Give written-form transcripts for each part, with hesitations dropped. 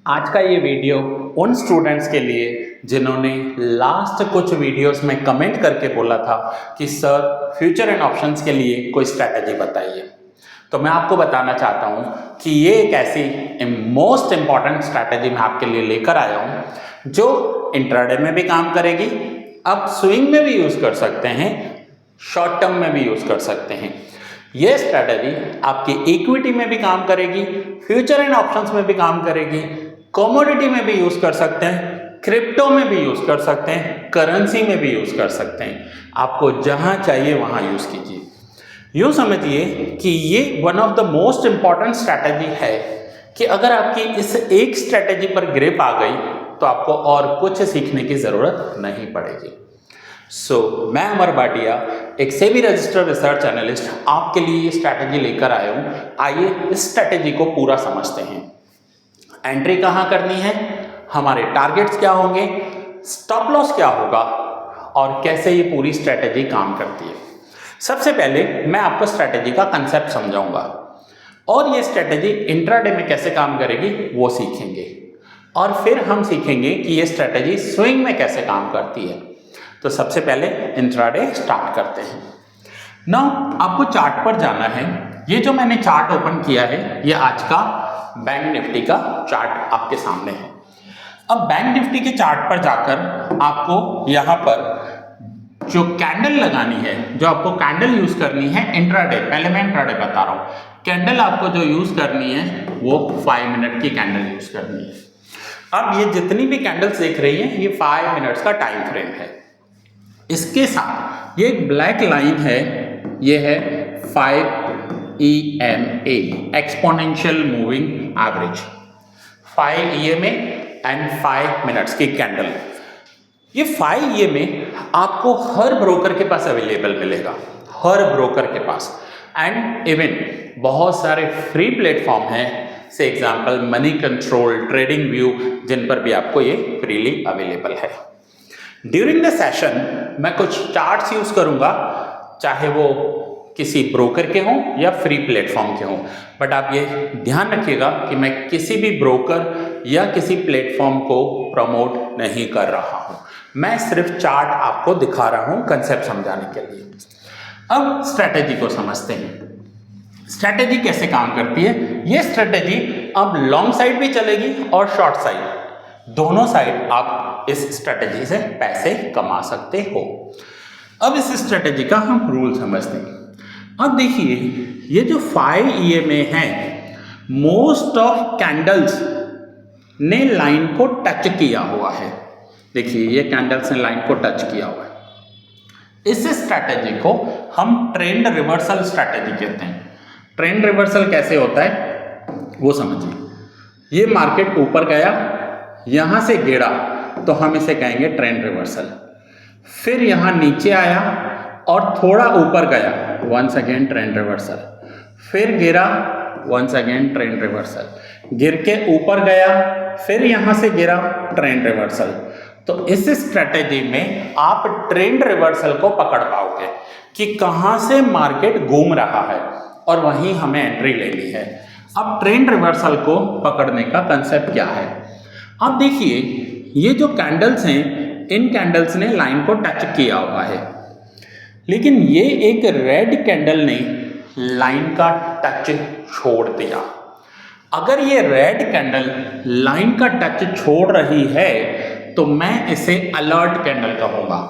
आज का ये वीडियो उन स्टूडेंट्स के लिए जिन्होंने लास्ट कुछ वीडियोस में कमेंट करके बोला था कि सर फ्यूचर एंड ऑप्शंस के लिए कोई स्ट्रैटेजी बताइए। तो मैं आपको बताना चाहता हूँ कि ये एक ऐसी मोस्ट इम्पॉर्टेंट स्ट्रैटेजी मैं आपके लिए लेकर आया हूँ जो इंट्राडे में भी काम करेगी, आप स्विंग में भी यूज़ कर सकते हैं, शॉर्ट टर्म में भी यूज़ कर सकते हैं। ये स्ट्रैटेजी आपकी इक्विटी में भी काम करेगी, फ्यूचर एंड ऑप्शंस में भी काम करेगी, कमोडिटी में भी यूज़ कर सकते हैं, क्रिप्टो में भी यूज़ कर सकते हैं, करेंसी में भी यूज़ कर सकते हैं। आपको जहां चाहिए वहां यूज़ कीजिए। यूँ समझिए कि ये one of the most important strategy है कि अगर आपकी इस एक स्ट्रैटेजी पर ग्रिप आ गई तो आपको और कुछ सीखने की ज़रूरत नहीं पड़ेगी। मैं अमर भाटिया, एक सेबी रजिस्टर्ड रिसर्च एनालिस्ट, आपके लिए ये स्ट्रैटेजी लेकर आया हूँ। आइए इस स्ट्रैटेजी को पूरा समझते हैं। एंट्री कहाँ करनी है, हमारे टारगेट्स क्या होंगे, स्टॉप लॉस क्या होगा और कैसे ये पूरी स्ट्रैटेजी काम करती है। सबसे पहले मैं आपको स्ट्रैटेजी का कंसेप्ट समझाऊंगा और ये स्ट्रैटेजी इंट्राडे में कैसे काम करेगी वो सीखेंगे, और फिर हम सीखेंगे कि ये स्ट्रैटेजी स्विंग में कैसे काम करती है। तो सबसे पहले इंट्राडे स्टार्ट करते हैं। नाउ आपको चार्ट पर जाना है। ये जो मैंने चार्ट ओपन किया है ये आज का बैंक निफ्टी का चार्ट आपके सामने है। अब बैंक निफ्टी के चार्ट पर जाकर आपको यहाँ पर जो कैंडल लगानी है, जो आपको कैंडल यूज करनी है इंट्राडे, पहले मैं इंट्राडे बता रहा हूँ, कैंडल आपको जो यूज करनी है वो 5 मिनट की कैंडल यूज करनी है। अब ये जितनी भी कैंडल्स देख रही हैं ये 5 मिनट्स का टाइम फ्रेम है। इसके साथ ये एक ब्लैक लाइन है, ये है 5 EMA, exponential moving average, 5 EMA and 5 minutes की कैंडल। ये 5 EMA आपको हर ब्रोकर के पास अवेलेबल मिलेगा, हर ब्रोकर के पास, एंड इवन बहुत सारे फ्री प्लेटफॉर्म हैं, say example Moneycontrol, TradingView, जिन पर भी आपको ये फ्रीली अवेलेबल है। ड्यूरिंग द सेशन मैं कुछ चार्ट्स यूज करूंगा, चाहे वो किसी ब्रोकर के हों या फ्री प्लेटफॉर्म के हों, बट आप ये ध्यान रखिएगा कि मैं किसी भी ब्रोकर या किसी प्लेटफॉर्म को प्रमोट नहीं कर रहा हूं, मैं सिर्फ चार्ट आपको दिखा रहा हूं कंसेप्ट समझाने के लिए। अब स्ट्रैटेजी को समझते हैं। स्ट्रैटेजी कैसे काम करती है। ये स्ट्रैटेजी अब लॉन्ग साइड भी चलेगी और शॉर्ट साइड, दोनों साइड आप इस स्ट्रैटेजी से पैसे कमा सकते हो। अब इस स्ट्रैटेजी का हम रूल समझते हैं। अब देखिए ये जो 5 EMA है, मोस्ट ऑफ कैंडल्स ने लाइन को टच किया हुआ है। देखिए ये कैंडल्स ने लाइन को टच किया हुआ है। इस स्ट्रैटेजी को हम ट्रेंड रिवर्सल स्ट्रैटेजी कहते हैं। ट्रेंड रिवर्सल कैसे होता है वो समझिए। ये मार्केट ऊपर गया, यहां से गिरा तो हम इसे कहेंगे ट्रेंड रिवर्सल। फिर यहां नीचे आया और थोड़ा ऊपर गया, वंस अगेन ट्रेंड रिवर्सल। फिर गिरा, वंस अगेन ट्रेंड रिवर्सल। गिर के ऊपर गया, फिर यहां से गिरा, ट्रेंड रिवर्सल। तो इस स्ट्रैटेजी में आप ट्रेंड रिवर्सल को पकड़ पाओगे कि कहां से मार्केट घूम रहा है और वहीं हमें एंट्री लेनी है। अब ट्रेंड रिवर्सल को पकड़ने का कंसेप्ट क्या है। अब देखिए ये जो कैंडल्स हैं, इन कैंडल्स ने लाइन को टच किया हुआ है, लेकिन ये एक रेड कैंडल ने लाइन का टच छोड़ दिया। अगर ये रेड कैंडल लाइन का टच छोड़ रही है तो मैं इसे अलर्ट कैंडल कहूंगा।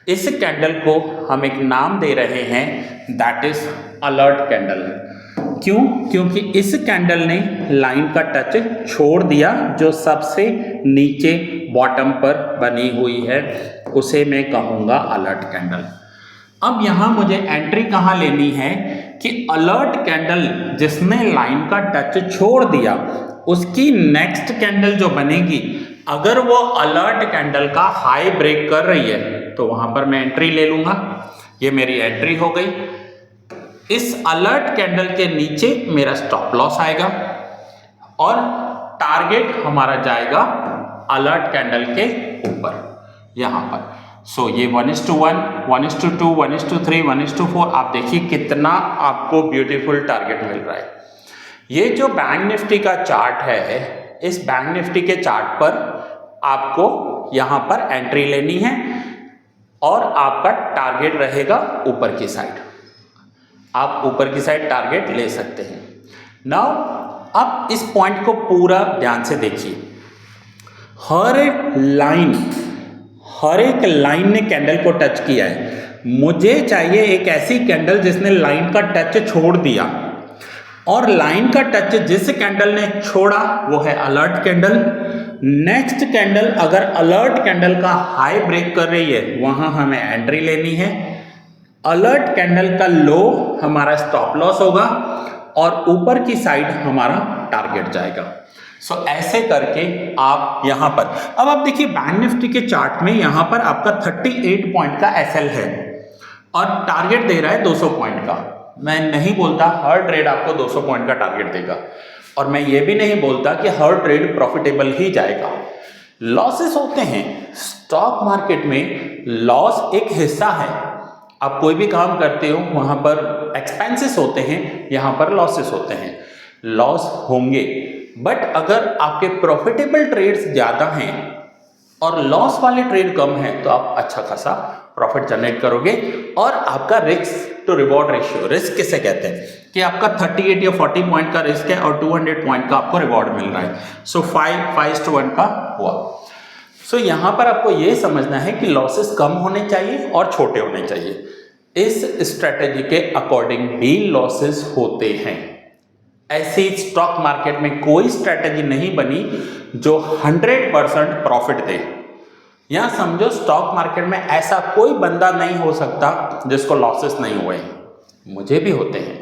इस कैंडल को हम एक नाम दे रहे हैं, दैट इज अलर्ट कैंडल। क्यों? क्योंकि इस कैंडल ने लाइन का टच छोड़ दिया, जो सबसे नीचे बॉटम पर बनी हुई है उसे मैं कहूंगा अलर्ट कैंडल। अब यहां मुझे एंट्री कहां लेनी है कि अलर्ट कैंडल जिसने लाइन का टच छोड़ दिया उसकी नेक्स्ट कैंडल जो बनेगी, अगर वो अलर्ट कैंडल का हाई ब्रेक कर रही है तो वहां पर मैं एंट्री ले लूंगा। ये मेरी एंट्री हो गई। इस अलर्ट कैंडल के नीचे मेरा स्टॉप लॉस आएगा और टारगेट हमारा जाएगा अलर्ट कैंडल के ऊपर यहां पर। ये 1:1, 1:2, 1:3, 1:4, आप देखिए कितना आपको ब्यूटीफुल टारगेट मिल रहा है। ये जो बैंक निफ्टी का चार्ट है इस बैंक निफ्टी के चार्ट पर आपको यहां पर एंट्री लेनी है और आपका टारगेट रहेगा ऊपर की साइड। आप ऊपर की साइड टारगेट ले सकते हैं। नाउ अब इस पॉइंट को पूरा ध्यान से देखिए। हर एक लाइन ने कैंडल को टच किया है। मुझे चाहिए एक ऐसी कैंडल जिसने लाइन का टच छोड़ दिया, और लाइन का टच जिस कैंडल ने छोड़ा वो है अलर्ट कैंडल। नेक्स्ट कैंडल अगर अलर्ट कैंडल का हाई ब्रेक कर रही है वहां हमें एंट्री लेनी है। अलर्ट कैंडल का लो हमारा स्टॉप लॉस होगा और ऊपर की साइड हमारा टारगेट जाएगा। सो ऐसे करके आप यहां पर, अब आप देखिए बैंक निफ्टी के चार्ट में यहां पर आपका 38 पॉइंट का एसएल है और टारगेट दे रहा है 200 पॉइंट का। मैं नहीं बोलता हर ट्रेड आपको 200 पॉइंट का टारगेट देगा, और मैं ये भी नहीं बोलता कि हर ट्रेड प्रॉफिटेबल ही जाएगा। लॉसेस होते हैं स्टॉक मार्केट में, लॉस एक हिस्सा है। आप कोई भी काम करते हो वहां पर एक्सपेंसेस होते हैं, यहां पर लॉसेस होते हैं। लॉस होंगे, बट अगर आपके प्रॉफिटेबल ट्रेड्स ज्यादा हैं और लॉस वाले ट्रेड कम है तो आप अच्छा खासा प्रॉफिट जनरेट करोगे। और आपका risk to reward ratio, risk किसे कहते हैं कि आपका 38 या 40 पॉइंट का रिस्क है और 200 पॉइंट का आपको रिवॉर्ड मिल रहा है। सो 5:1 का हुआ। सो यहां पर आपको यह समझना है कि लॉसेस कम होने चाहिए और छोटे होने चाहिए। इस स्ट्रेटेजी के अकॉर्डिंग भी लॉसेस होते हैं। ऐसी स्टॉक मार्केट में कोई स्ट्रेटेजी नहीं बनी जो 100% प्रॉफिट दे। यहां समझो स्टॉक मार्केट में ऐसा कोई बंदा नहीं हो सकता जिसको लॉसेस नहीं हुए। मुझे भी होते हैं।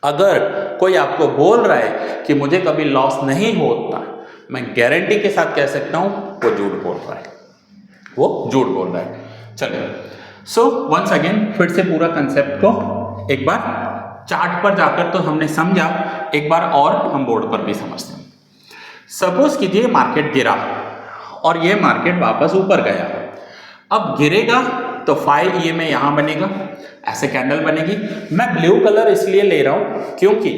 अगर कोई आपको बोल रहा है कि मुझे कभी लॉस नहीं होता, मैं गारंटी के साथ कह सकता हूं वो झूठ बोल रहा है, वो झूठ बोल रहा है। चलिए, सो वंस अगेन फिर से पूरा कंसेप्ट को एक बार चार्ट पर जाकर तो हमने समझा, एक बार और हम बोर्ड पर भी समझते हैं। सपोज कीजिए मार्केट गिरा और ये मार्केट वापस ऊपर गया। अब गिरेगा तो 5 EMA यहां बनेगा, ऐसे कैंडल बनेगी। मैं ब्लू कलर इसलिए ले रहा हूं क्योंकि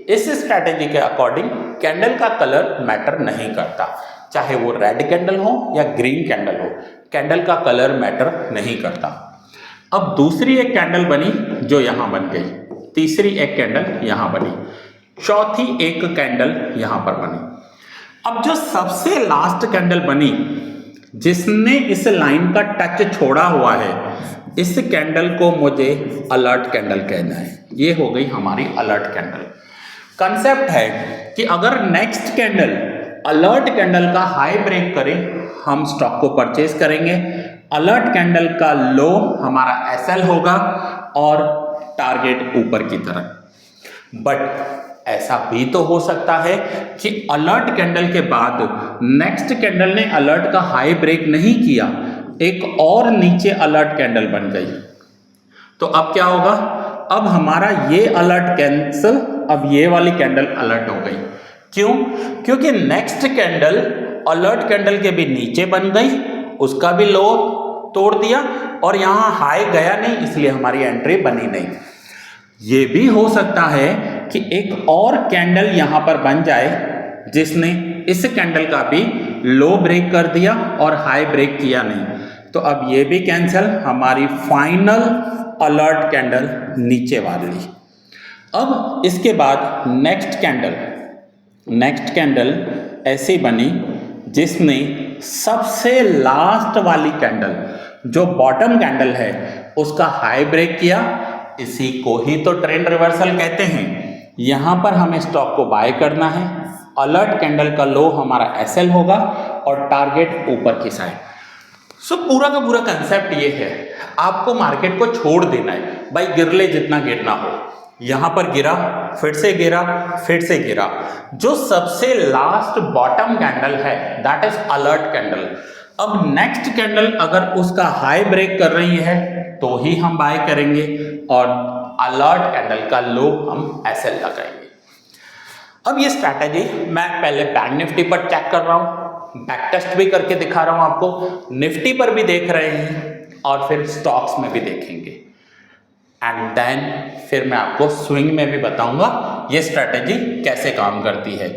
इस स्ट्रैटेजी के अकॉर्डिंग कैंडल का कलर मैटर नहीं करता, चाहे वो रेड कैंडल हो या ग्रीन कैंडल हो, कैंडल का कलर मैटर नहीं करता। अब दूसरी एक कैंडल बनी जो यहां बन गई, तीसरी एक कैंडल यहां बनी, चौथी एक कैंडल यहां पर बनी। अब जो सबसे लास्ट कैंडल बनी जिसने इस लाइन का टच छोड़ा हुआ है, इस कैंडल को मुझे अलर्ट कैंडल कहना है। ये हो गई हमारी अलर्ट कैंडल। कंसेप्ट है कि अगर नेक्स्ट कैंडल अलर्ट कैंडल का हाई ब्रेक करे, हम स्टॉक को परचेज करेंगे। अलर्ट कैंडल का लो हमारा एसएल होगा और टारगेट ऊपर की तरफ। बट ऐसा भी तो हो सकता है कि अलर्ट कैंडल के बाद नेक्स्ट कैंडल ने अलर्ट का हाई ब्रेक नहीं किया, एक और नीचे अलर्ट कैंडल बन गई। तो अब क्या होगा? अब हमारा ये अलर्ट कैंसिल, अब ये वाली कैंडल अलर्ट हो गई। क्यों? क्योंकि नेक्स्ट कैंडल अलर्ट कैंडल के भी नीचे बन गई, उसका भी लो तोड़ दिया और यहां हाई गया नहीं, इसलिए हमारी एंट्री बनी नहीं। ये भी हो सकता है कि एक और कैंडल यहां पर बन जाए जिसने इस कैंडल का भी लो ब्रेक कर दिया और हाई ब्रेक किया नहीं, तो अब ये भी कैंसिल, हमारी फाइनल अलर्ट कैंडल नीचे वाली। अब इसके बाद नेक्स्ट कैंडल ऐसी बनी जिसने सबसे लास्ट वाली कैंडल जो बॉटम कैंडल है उसका हाई ब्रेक किया। इसी को ही तो ट्रेंड रिवर्सल कहते हैं। यहां पर हमें स्टॉक को बाय करना है। अलर्ट कैंडल का लो हमारा एसएल होगा और टारगेट ऊपर की साइड। सो पूरा का पूरा कंसेप्ट ये है, आपको मार्केट को छोड़ देना है भाई, गिरले जितना गिरना हो। यहां पर गिरा, फिर से गिरा, फिर से गिरा। जो सबसे लास्ट बॉटम कैंडल है दैट इज अलर्ट कैंडल। अब नेक्स्ट कैंडल अगर उसका हाई ब्रेक कर रही है तो ही हम बाय करेंगे और अलर्ट कैंडल का लो हम एसएल लगाएंगे। अब ये स्ट्रैटेजी मैं पहले बैंक निफ्टी पर चेक कर रहा हूं, बैक टेस्ट भी करके दिखा रहा हूं आपको, निफ्टी पर भी देख रहे हैं और फिर स्टॉक्स में भी देखेंगे। एंड देन फिर मैं आपको स्विंग में भी बताऊंगा ये स्ट्रैटेजी कैसे काम करती है।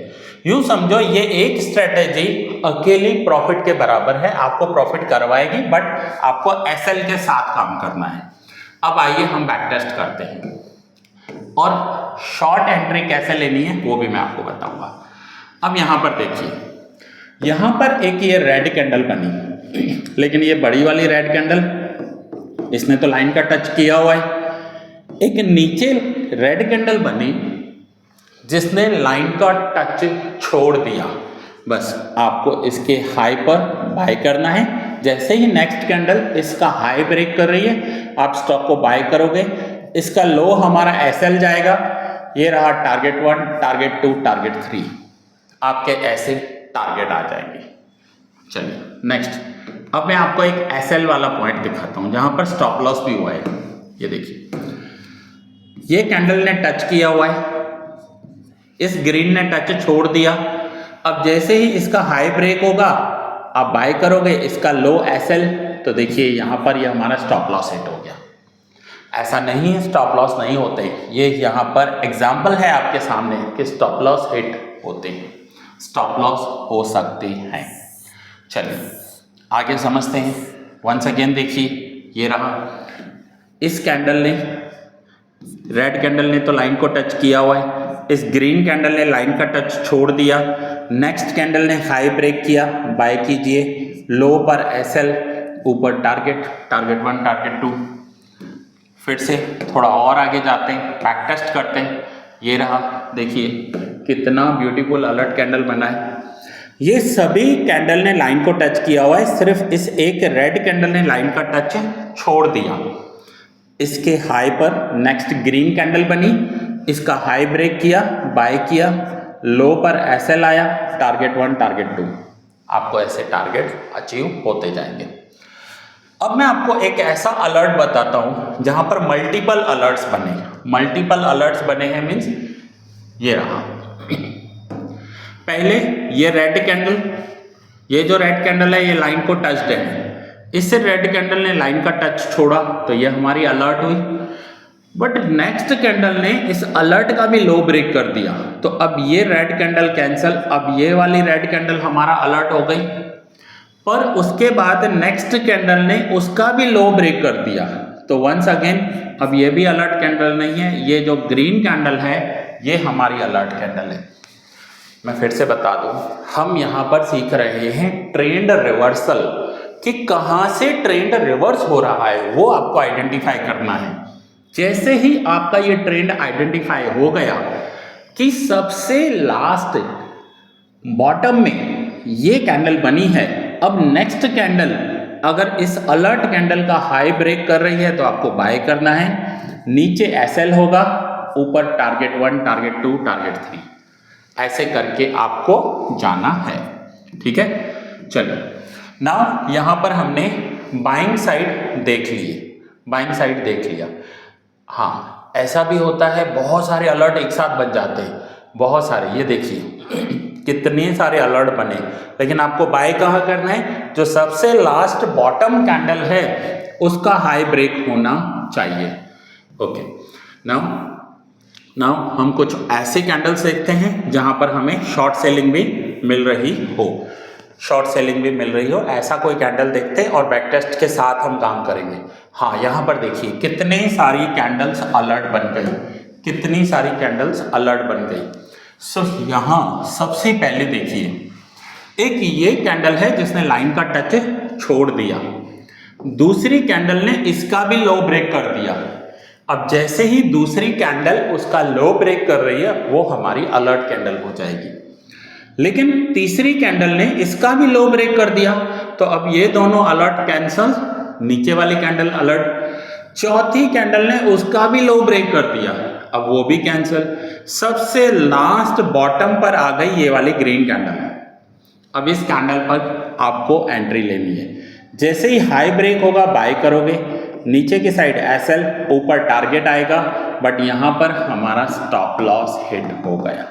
यूं समझो ये एक स्ट्रेटेजी अकेली प्रॉफिट के बराबर है, आपको प्रॉफिट करवाएगी, बट आपको एसएल के साथ काम करना है। अब आइए हम बैक टेस्ट करते हैं और शॉर्ट एंट्री कैसे लेनी है वो भी मैं आपको बताऊंगा। अब यहां पर देखिए, यहां पर एक ये रेड कैंडल बनी, लेकिन ये बड़ी वाली रेड कैंडल इसने तो लाइन का टच किया हुआ है। एक नीचे रेड कैंडल बनी जिसने लाइन का टच छोड़ दिया, बस आपको इसके हाई पर बाय करना है। जैसे ही नेक्स्ट कैंडल इसका हाई ब्रेक कर रही है आप स्टॉक को बाय करोगे। इसका लो हमारा एसएल जाएगा, ये रहा टारगेट 1, टारगेट 2, टारगेट 3, आपके ऐसे टारगेट आ जाएंगे। चलिए नेक्स्ट, अब मैं आपको एक एसएल वाला पॉइंट दिखाता हूं जहां पर स्टॉप लॉस भी हुआ है। ये देखिए, ये कैंडल ने टच किया हुआ है, इस ग्रीन ने टच छोड़ दिया। अब जैसे ही इसका हाई ब्रेक होगा आप बाय करोगे, इसका लो एसएल, तो देखिए यहां पर ये हमारा स्टॉप लॉस हिट हो गया। ऐसा नहीं है स्टॉप लॉस नहीं होते, ये यहां पर एग्जांपल है आपके सामने कि स्टॉप लॉस हिट होते हैं, स्टॉप लॉस हो सकते हैं। चलिए आगे समझते हैं। वंस अगेन देखिए, ये रहा, इस कैंडल ने, रेड कैंडल ने तो लाइन को टच किया हुआ है, इस ग्रीन कैंडल ने लाइन का टच छोड़ दिया। नेक्स्ट कैंडल ने हाई ब्रेक किया, बाय कीजिए, लो पर एसएल, ऊपर टारगेट, टारगेट 1, टारगेट 2। फिर से थोड़ा और आगे जाते हैं, बैक टेस्ट करते हैं। ये रहा, देखिए कितना ब्यूटीफुल अलर्ट कैंडल बना है। ये सभी कैंडल ने लाइन को टच किया हुआ है, सिर्फ इस एक रेड कैंडल ने लाइन का टच छोड़ दिया। इसके हाई पर नेक्स्ट ग्रीन कैंडल बनी, इसका हाई ब्रेक किया, बाय किया, लो पर एसएल आया, टारगेट 1, टारगेट 2, आपको ऐसे टारगेट अचीव होते जाएंगे। अब मैं आपको एक ऐसा अलर्ट बताता हूं जहां पर मल्टीपल अलर्ट्स बने। मल्टीपल अलर्ट्स बने हैं मीन्स ये रहा, पहले ये रेड कैंडल, ये जो रेड कैंडल है ये लाइन को टच्ड है, इससे रेड कैंडल ने लाइन का टच छोड़ा तो ये हमारी अलर्ट हुई। बट नेक्स्ट कैंडल ने इस अलर्ट का भी लो ब्रेक कर दिया, तो अब ये रेड कैंडल कैंसल, अब ये वाली रेड कैंडल हमारा अलर्ट हो गई। पर उसके बाद नेक्स्ट कैंडल ने उसका भी लो ब्रेक कर दिया, तो वंस अगेन अब ये भी अलर्ट कैंडल नहीं है, ये जो ग्रीन कैंडल है ये हमारी अलर्ट कैंडल है। मैं फिर से बता दूं, हम यहां पर सीख रहे हैं ट्रेंड रिवर्सल, कि कहां से ट्रेंड रिवर्स हो रहा है वो आपको आइडेंटिफाई करना है। जैसे ही आपका ये ट्रेंड आइडेंटिफाई हो गया कि सबसे लास्ट बॉटम में ये कैंडल बनी है, अब नेक्स्ट कैंडल अगर इस अलर्ट कैंडल का हाई ब्रेक कर रही है तो आपको बाय करना है। नीचे एसएल होगा, ऊपर टारगेट 1, टारगेट 2, टारगेट 3, ऐसे करके आपको जाना है। ठीक है, चलिए नाउ यहां पर हमने बाइंग साइड देख लिए, बाइंग साइड देख लिया। हाँ, ऐसा भी होता है, बहुत सारे अलर्ट एक साथ बन जाते हैं, बहुत सारे, ये देखिए कितने सारे अलर्ट बने, लेकिन आपको बाय कहाँ करना है, जो सबसे लास्ट बॉटम कैंडल है उसका हाई ब्रेक होना चाहिए। ओके, नाउ हम कुछ ऐसे कैंडल्स देखते हैं जहां पर हमें शॉर्ट सेलिंग भी मिल रही हो, शॉर्ट सेलिंग भी मिल रही हो, ऐसा कोई कैंडल देखते हैं और बैक टेस्ट के साथ हम काम करेंगे। हाँ, यहाँ पर देखिए कितने सारी कैंडल्स अलर्ट बन गई, कितनी सारी कैंडल्स अलर्ट बन गई। सो यहाँ सबसे पहले देखिए, एक ये कैंडल है जिसने लाइन का टच छोड़ दिया, दूसरी कैंडल ने इसका भी लो ब्रेक कर दिया। अब जैसे ही दूसरी कैंडल उसका लो ब्रेक कर रही है वो हमारी अलर्ट कैंडल हो जाएगी, लेकिन तीसरी कैंडल ने इसका भी लो ब्रेक कर दिया, तो अब ये दोनों अलर्ट कैंसल, नीचे वाली कैंडल अलर्ट। चौथी कैंडल ने उसका भी लो ब्रेक कर दिया, अब वो भी कैंसल। सबसे लास्ट बॉटम पर आ गई ये वाली ग्रीन कैंडल। अब इस कैंडल पर आपको एंट्री लेनी है, जैसे ही हाई ब्रेक होगा बाय करोगे, नीचे की साइड एसएल, ऊपर टारगेट आएगा, बट यहां पर हमारा स्टॉप लॉस हिट हो गया,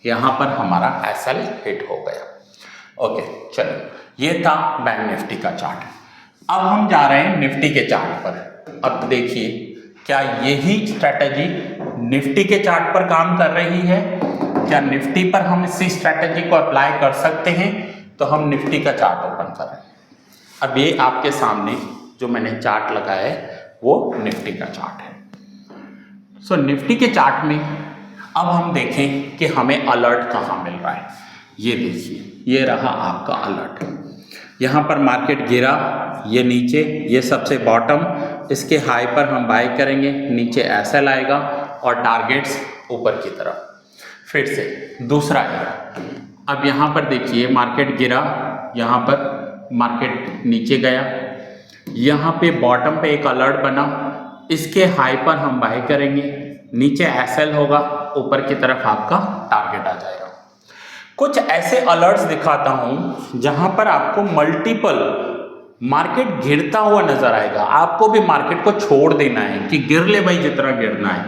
यहां पर हमारा एसएल हिट हो गया। ओके, चलो ये था बैंक निफ्टी का चार्ट। अब हम जा रहे हैं निफ्टी के चार्ट पर। अब देखिए क्या यही स्ट्रैटेजी निफ्टी के चार्ट पर काम कर रही है? क्या निफ्टी पर हम इसी स्ट्रैटेजी को अप्लाई कर सकते हैं? तो हम निफ्टी का चार्ट ओपन कर रहे हैं। अब ये आपके सामने जो मैंने चार्ट लगाया है वो निफ्टी का चार्ट है। सो निफ्टी के चार्ट में अब हम देखें कि हमें अलर्ट कहाँ मिल रहा है। ये देखिए, ये रहा आपका अलर्ट। यहाँ पर मार्केट गिरा, ये नीचे, ये सबसे बॉटम, इसके हाई पर हम बाय करेंगे, नीचे एसएल आएगा और टारगेट्स ऊपर की तरफ। फिर से दूसरा है, अब यहाँ पर देखिए मार्केट गिरा, यहाँ पर मार्केट नीचे गया, यहाँ पे बॉटम पे एक अलर्ट बना, इसके हाई पर हम बाय करेंगे, नीचे एसएल होगा, ऊपर की तरफ आपका टारगेट आ जाएगा। कुछ ऐसे अलर्ट्स दिखाता हूं जहां पर आपको मल्टीपल मार्केट गिरता हुआ नजर आएगा, आपको भी मार्केट को छोड़ देना है कि गिर ले भाई जितना गिरना है।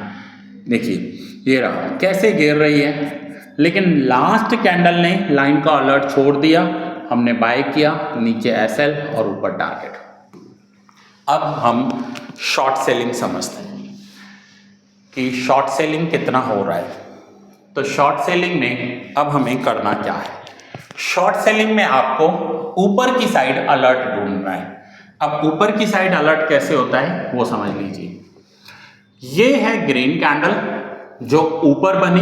देखिए ये रहा कैसे गिर रही है, लेकिन लास्ट कैंडल ने लाइन का अलर्ट छोड़ दिया, हमने बाय किया, नीचे एसएल और ऊपर टारगेट। अब हम शॉर्ट सेलिंग समझते हैं कि शॉर्ट सेलिंग कितना हो रहा है। तो शॉर्ट सेलिंग में अब हमें करना क्या है? शॉर्ट सेलिंग में आपको ऊपर की साइड अलर्ट ढूंढना है। अब ऊपर की साइड अलर्ट कैसे होता है वो समझ लीजिए। ये है ग्रीन कैंडल जो ऊपर बनी,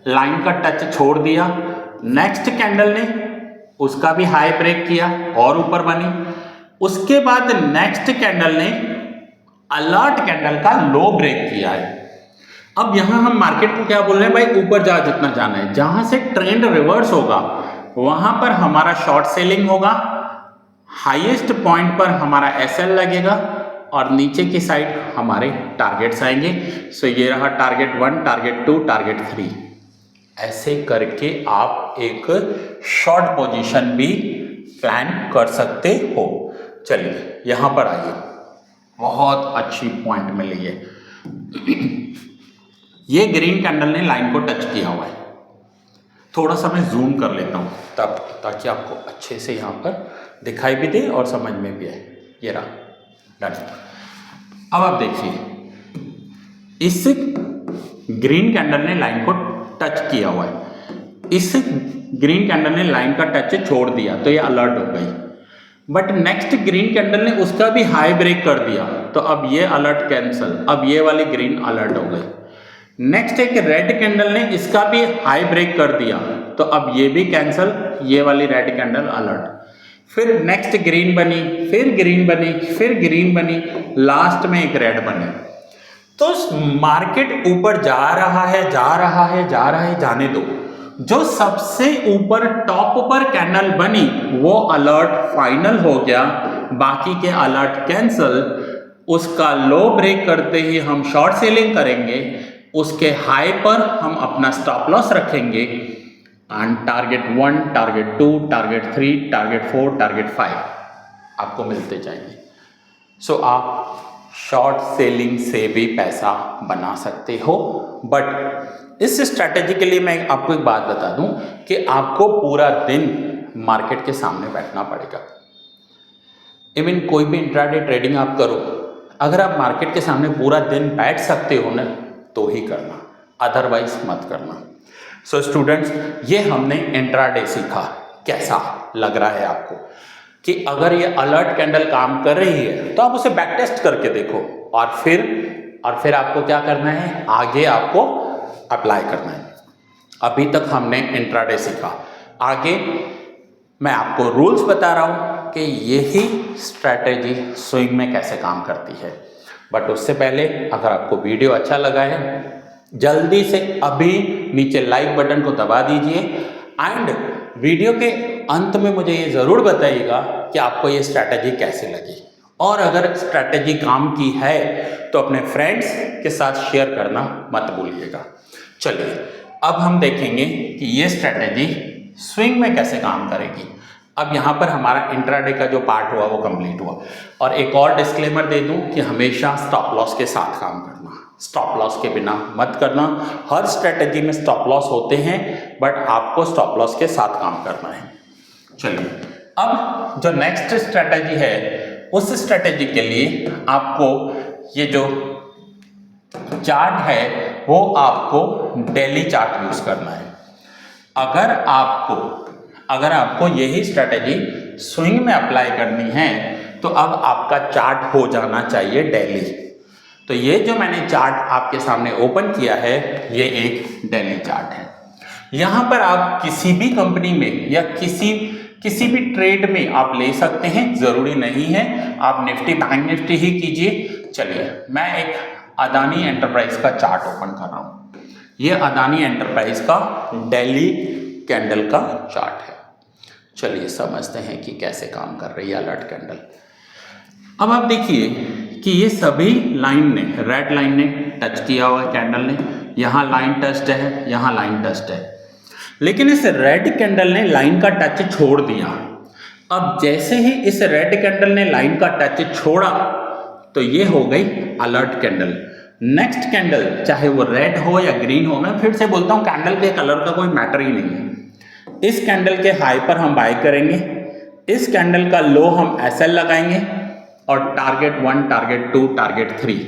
लाइन का टच छोड़ दिया, नेक्स्ट कैंडल ने उसका भी हाई ब्रेक किया और ऊपर बनी, उसके बाद नेक्स्ट कैंडल ने अलर्ट कैंडल का लो ब्रेक किया है। अब यहां हम मार्केट को क्या बोल रहे हैं भाई, ऊपर जा जितना जाना है, जहां से ट्रेंड रिवर्स होगा वहां पर हमारा शॉर्ट सेलिंग होगा, हाईएस्ट पॉइंट पर हमारा एसएल लगेगा और नीचे की साइड हमारे टारगेट्स आएंगे। सो ये रहा टारगेट 1, टारगेट 2, टारगेट 3। ऐसे करके आप एक शॉर्ट पोजीशन भी प्लान कर सकते हो। चलिए यहां पर आइए, बहुत अच्छी पॉइंट मिली है। ये ग्रीन कैंडल ने लाइन को टच किया हुआ है, थोड़ा सा मैं जूम कर लेता हूँ तब, ताकि आपको अच्छे से यहाँ पर दिखाई भी दे और समझ में भी आए। ये रहा डन। अब आप देखिए, इस ग्रीन कैंडल ने लाइन को टच किया हुआ है, इस ग्रीन कैंडल ने लाइन का टच छोड़ दिया तो ये अलर्ट हो गई, बट नेक्स्ट ग्रीन कैंडल ने उसका भी हाई ब्रेक कर दिया तो अब ये अलर्ट कैंसिल, अब ये वाली ग्रीन अलर्ट हो गई। नेक्स्ट एक रेड कैंडल ने इसका भी हाई ब्रेक कर दिया तो अब ये भी कैंसिल, ये वाली रेड कैंडल अलर्ट। फिर नेक्स्ट ग्रीन बनी, फिर ग्रीन बनी, फिर ग्रीन बनी, लास्ट में एक रेड बने। तो मार्केट ऊपर जा रहा है, जा रहा है, जा रहा है, जाने दो। जो सबसे ऊपर टॉप पर कैंडल बनी वो अलर्ट फाइनल हो गया, बाकी के अलर्ट कैंसिल। उसका लो ब्रेक करते ही हम शॉर्ट सेलिंग करेंगे, उसके हाई पर हम अपना स्टॉप लॉस रखेंगे and target 1, target 2, target 3, target 4, target 5 आपको मिलते जाएंगे। सो आप शॉर्ट सेलिंग से भी पैसा बना सकते हो, बट इस स्ट्रैटेजी के लिए मैं आपको एक बात बता दूं कि आपको पूरा दिन मार्केट के सामने बैठना पड़ेगा। इवन कोई भी इंट्राडे ट्रेडिंग आप करो, अगर आप मार्केट के सामने पूरा दिन बैठ सकते हो ना तो ही करना, अदरवाइज मत करना। सो स्टूडेंट्स, ये हमने इंट्राडे सीखा। कैसा लग रहा है आपको कि अगर ये अलर्ट कैंडल काम कर रही है तो आप उसे बैक टेस्ट करके देखो और फिर आपको क्या करना है, आगे आपको अप्लाई करना है। अभी तक हमने इंट्राडे सीखा, आगे मैं आपको रूल्स बता रहा हूं कि यही स्ट्रैटेजी स्विंग में कैसे काम करती है। बट उससे पहले अगर आपको वीडियो अच्छा लगा है जल्दी से अभी नीचे लाइक बटन को दबा दीजिए एंड वीडियो के अंत में मुझे ये ज़रूर बताइएगा कि आपको ये स्ट्रैटेजी कैसी लगी, और अगर स्ट्रैटेजी काम की है तो अपने फ्रेंड्स के साथ शेयर करना मत भूलिएगा। चलिए अब हम देखेंगे कि ये स्ट्रैटेजी स्विंग में कैसे काम करेगी। अब यहाँ पर हमारा इंट्राडे का जो पार्ट हुआ वो कंप्लीट हुआ, और एक और डिस्क्लेमर दे दूं कि हमेशा स्टॉप लॉस के साथ काम करना, स्टॉप लॉस के बिना मत करना। हर स्ट्रैटेजी में स्टॉप लॉस होते हैं बट आपको स्टॉप लॉस के साथ काम करना है। चलिए अब जो नेक्स्ट स्ट्रैटेजी है उस स्ट्रैटेजी के लिए आपको ये जो चार्ट है वो आपको डेली चार्ट यूज करना है। अगर आपको यही स्ट्रेटेजी स्विंग में अप्लाई करनी है तो अब आपका चार्ट हो जाना चाहिए डेली। तो ये जो मैंने चार्ट आपके सामने ओपन किया है ये एक डेली चार्ट है। यहाँ पर आप किसी भी कंपनी में या किसी भी ट्रेड में आप ले सकते हैं, जरूरी नहीं है आप निफ्टी बैंक निफ्टी ही कीजिए। चलिए मैं एक अदानी एंटरप्राइज का चार्ट ओपन कर रहा हूँ। ये अदानी एंटरप्राइज का डेली कैंडल का चार्ट है। चलिए समझते हैं कि कैसे काम कर रही है अलर्ट कैंडल। अब आप देखिए कि ये सभी लाइन ने, रेड लाइन ने टच किया हुआ है कैंडल ने, यहाँ लाइन टच्ड है, यहाँ लाइन टच्ड है, लेकिन इस रेड कैंडल ने लाइन का टच छोड़ दिया। अब जैसे ही इस रेड कैंडल ने लाइन का टच छोड़ा तो ये हो गई अलर्ट कैंडल। नेक्स्ट कैंडल चाहे वो रेड हो या ग्रीन हो, मैं फिर से बोलता हूँ कैंडल के कलर का कोई मैटर ही नहीं है। इस कैंडल के हाई पर हम बाय करेंगे, इस कैंडल का लो हम एसएल लगाएंगे और टारगेट 1, टारगेट 2, टारगेट 3।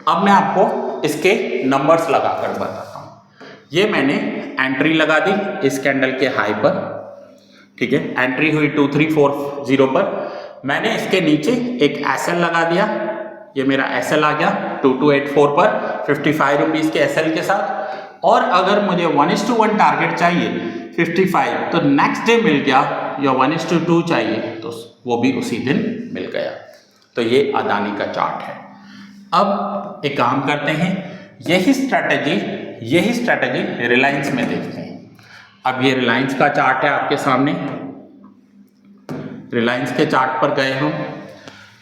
अब मैं आपको इसके नंबर्स लगाकर बताता हूँ। ये मैंने एंट्री लगा दी इस कैंडल के हाई पर, ठीक है, एंट्री हुई 2340 पर। मैंने इसके नीचे एक एसएल लगा दिया, ये मेरा एसएल आ गया 2284 पर 55 रुपीज़ के एसएल के साथ। और अगर मुझे 1:1 टारगेट चाहिए 55 तो नेक्स्ट डे मिल गया, या 1:2 चाहिए तो वो भी उसी दिन मिल गया। तो ये अदानी का चार्ट है। अब एक काम करते हैं, यही स्ट्रैटेजी रिलायंस में देखते हैं। अब ये रिलायंस का चार्ट है आपके सामने, रिलायंस के चार्ट पर गए हम।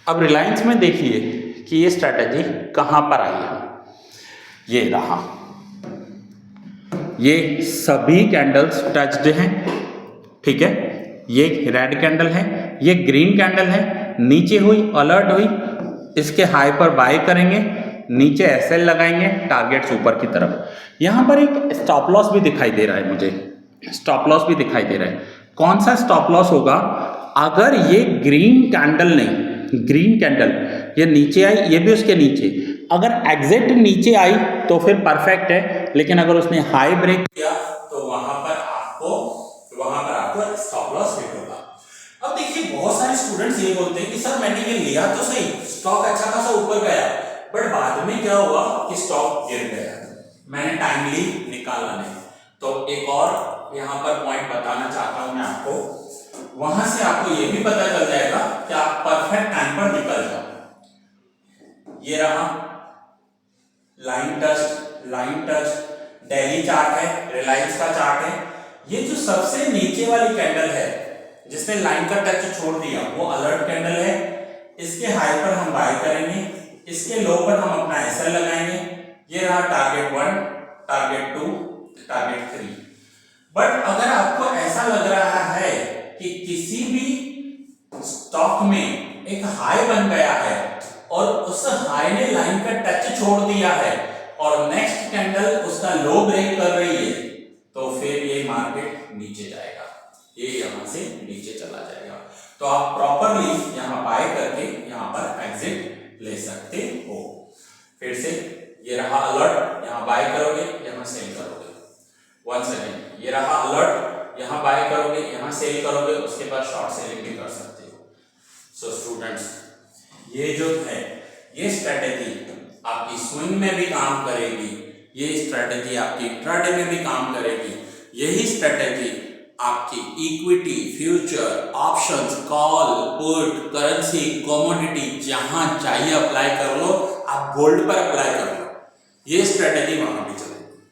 अब रिलायंस में देखिए कि ये स्ट्रैटेजी कहाँ पर आई है। ये रहा, ये सभी कैंडल्स टच्ड हैं, ठीक है। ये रेड कैंडल है, ये ग्रीन कैंडल है, नीचे हुई अलर्ट हुई, इसके हाई पर बाय करेंगे, नीचे एसएल लगाएंगे, टारगेट्स ऊपर की तरफ। यहां पर एक स्टॉप लॉस भी दिखाई दे रहा है, मुझे स्टॉप लॉस भी दिखाई दे रहा है। कौन सा स्टॉप लॉस होगा? अगर ये ग्रीन कैंडल नहीं, ग्रीन कैंडल ये नीचे आई, ये भी उसके नीचे, अगर एग्जैक्ट नीचे आई तो फिर परफेक्ट है, लेकिन अगर उसने हाई ब्रेक किया तो वहां पर आपको स्टॉप लॉस हिट होगा। अब देखिए बहुत सारे स्टूडेंट्स ये बोलते हैं कि सर मैंने ये लिया तो सही, स्टॉक अच्छा खासा ऊपर गया, बट बाद में क्या हुआ कि स्टॉक गिर गया, मैंने टाइमली निकाला नहीं। तो एक और यहाँ पर पॉइंट बताना चाहता हूं मैं आपको, वहां से आपको ये भी पता चल जाएगा कि आप परफेक्ट टाइम पर निकल जाओ। ये रहा लाइन टच डेली चार्ट है, रिलायंस का चार्ट है। ये जो सबसे नीचे वाली कैंडल है जिसने लाइन का टच छोड़ दिया वो अलर्ट कैंडल है। इसके हाई पर हम बाय करेंगे, इसके लो पर हम अपना एसएल लगाएंगे। ये रहा टारगेट 1, टारगेट 2, टारगेट 3। बट अगर आपको ऐसा लग रहा है कि किसी भी स्टॉक में एक हाई बन गया है और उस हाई ने लाइन का टच छोड़ दिया है और नेक्स्ट कैंडल उसका लो ब्रेक कर रही है, तो फिर ये मार्केट नीचे जाएगा, ये यहां से नीचे चला जाएगा। तो आप प्रॉपरली यहां बाय करके यहां पर एग्जिट ले सकते हो। फिर से ये रहा अलर्ट, यहां बाय करोगे, यहां सेल करोगे। वंस अगेन ये रहा अलर्ट, यहां बाय करोगे, यहां सेल करोगे, उसके बाद शॉर्ट सेलिंग भी कर सकते हो। सो स्टूडेंट्स, ये जो है ये स्ट्रेटेजी आपकी स्विंग में भी काम करेगी, ये स्ट्रेटेजी आपकी इंट्राडे में भी काम करेगी, यही स्ट्रेटेजी आपकी equity, future, options, call, put, currency, commodity जहां चाहिए अप्लाई कर लो। आप गोल्ड पर अप्लाई कर लो, ये स्ट्रेटेजी वहां भी चलेगी।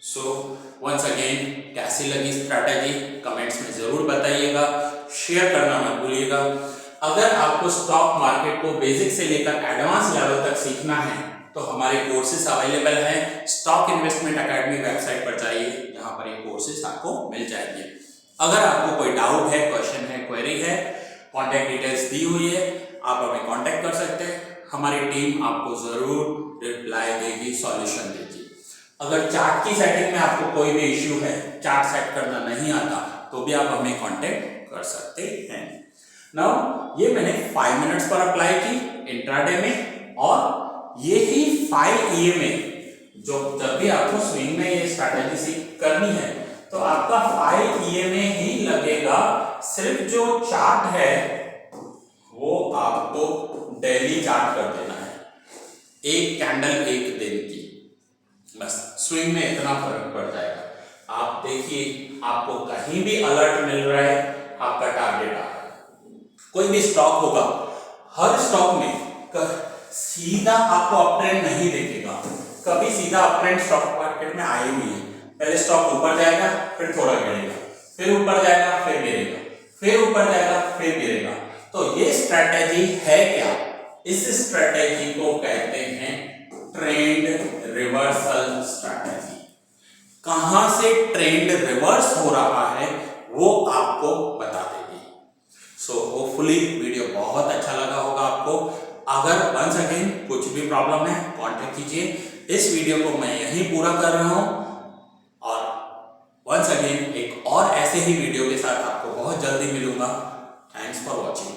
सो वंस अगेन कैसी लगी स्ट्रेटेजी कमेंट्स में जरूर बताइएगा, शेयर करना मत भूलिएगा। अगर आपको स्टॉक मार्केट को बेसिक से लेकर एडवांस लेवल तक सीखना है तो हमारे कोर्सेज अवेलेबल हैं। स्टॉक इन्वेस्टमेंट एकेडमी वेबसाइट पर जाइए, यहाँ पर ये कोर्सेज आपको मिल जाएंगे। अगर आपको कोई डाउट है, क्वेश्चन है, क्वेरी है, कॉन्टैक्ट डिटेल्स दी हुई है, आप हमें कॉन्टैक्ट कर सकते हैं। हमारी टीम आपको जरूर रिप्लाई देगी, सॉल्यूशन देगी। अगर चार्ट की सेटिंग में आपको कोई भी इश्यू है, चार्ट सेट करना नहीं आता, तो भी आप हमें कॉन्टैक्ट कर सकते हैं। नाउ ये मैंने 5 मिनट्स पर अप्लाई की इंट्राडे में, और यही 5 EMA जो जब भी आपको स्विंग में ये स्ट्रैटेजी सीख करनी है तो आपका 5 EMA ही लगेगा। सिर्फ जो चार्ट है वो आपको डेली चार्ट कर देना है, एक कैंडल एक दिन की, बस स्विंग में इतना फर्क पड़ जाएगा। आप देखिए आपको कहीं भी अलर्ट मिल रहा है, आपका टारगेट आ रहा है। कोई भी स्टॉक होगा, हर स्टॉक में सीधा आपको अप ट्रेंड नहीं देखेगा, कभी सीधा अप ट्रेंड स्टॉक मार्केट में आया ही नहीं है। पहले स्टॉक ऊपर जाएगा, फिर थोड़ा गिरेगा, फिर ऊपर जाएगा, फिर गिरेगा, फिर ऊपर जाएगा, फिर गिरेगा। तो ये स्ट्रैटेजी है क्या? इस स्ट्रैटेजी को कहते हैं ट्रेंड रिवर्सल स्ट्रैटेजी। कहां से ट्रेंड रिवर्स हो रहा है वो आपको बता देगी। सो होपफुली वीडियो बहुत अच्छा लगा होगा आपको। अगर वंस अगेन कुछ भी प्रॉब्लम है कांटेक्ट कीजिए। इस वीडियो को मैं यहीं पूरा कर रहा हूं और वंस अगेन एक और ऐसे ही वीडियो के साथ आपको बहुत जल्दी मिलूंगा। Thanks for watching.